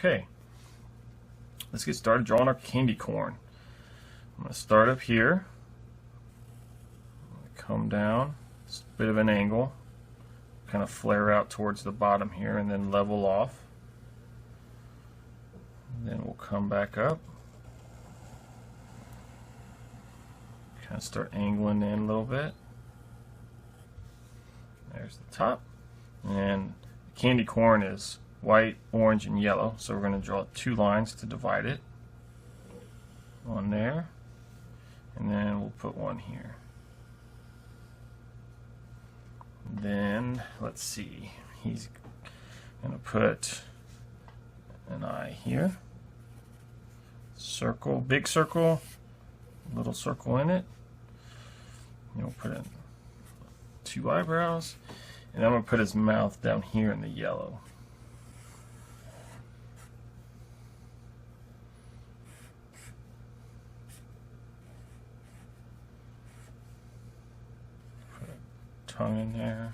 Okay, let's get started drawing our candy corn. I'm going to start up here, come down, it's a bit of an angle, kind of flare out towards the bottom here and then level off. And then we'll come back up, kind of start angling in a little bit. There's the top, and the candy corn is white, orange, and yellow, so we're going to draw 2 lines to divide it. One there, and then we'll put one here. Then let's see, he's going to put an eye here, circle, big circle, little circle in it. We'll put in 2 eyebrows, and I'm going to put his mouth down here in the yellow. Put a tongue in there.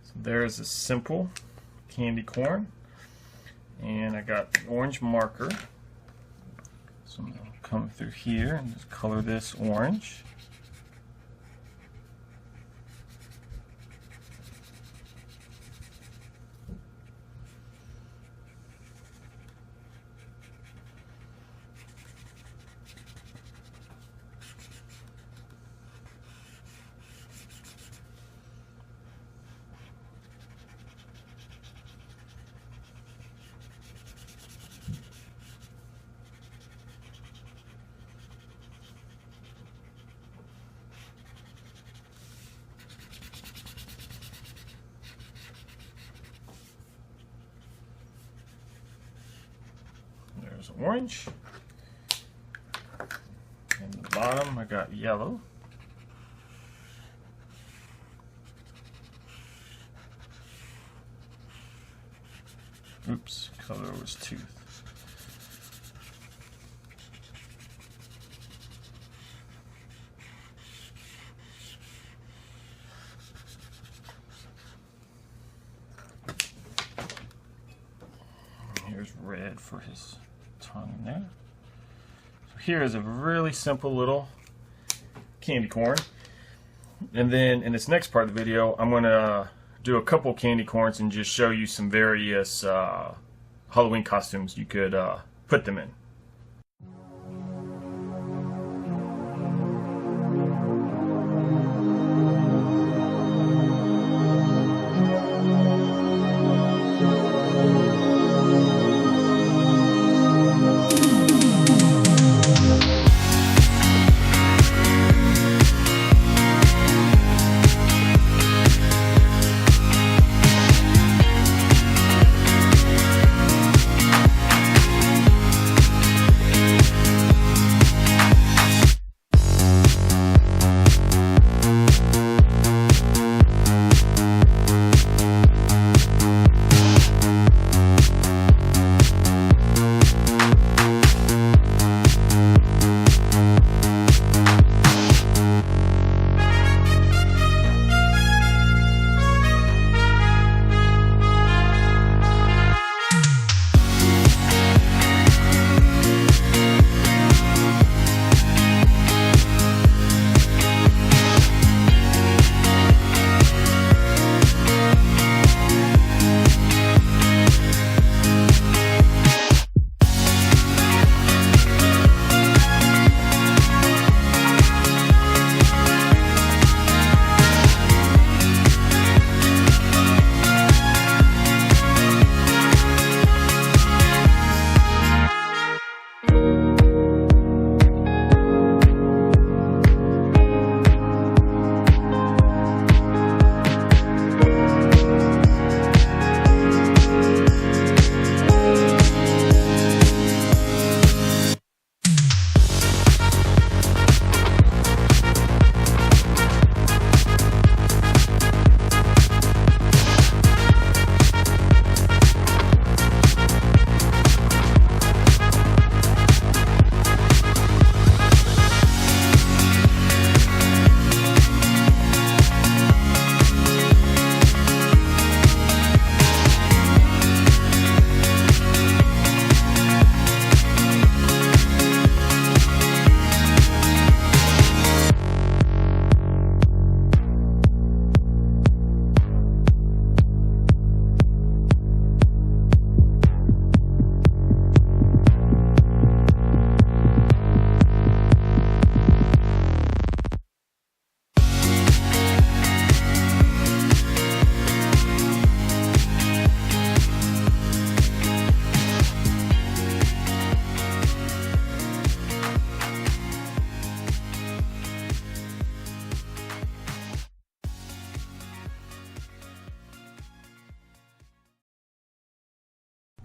So there's a simple candy corn. And I got the orange marker, so I'm going to come through here and just color this orange. There's orange, and the bottom I got yellow. Oops, color was tooth. Here's red for his tongue in there. So here is a really simple little candy corn. And then in this next part of the video, I'm going to do a couple candy corns and just show you some various Halloween costumes you could put them in.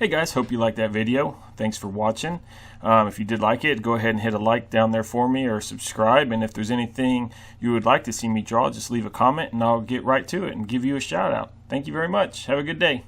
Hey guys, hope you liked that video. Thanks for watching. If you did like it, go ahead and hit a like down there for me or subscribe. And if there's anything you would like to see me draw, just leave a comment and I'll get right to it and give you a shout out. Thank you very much. Have a good day.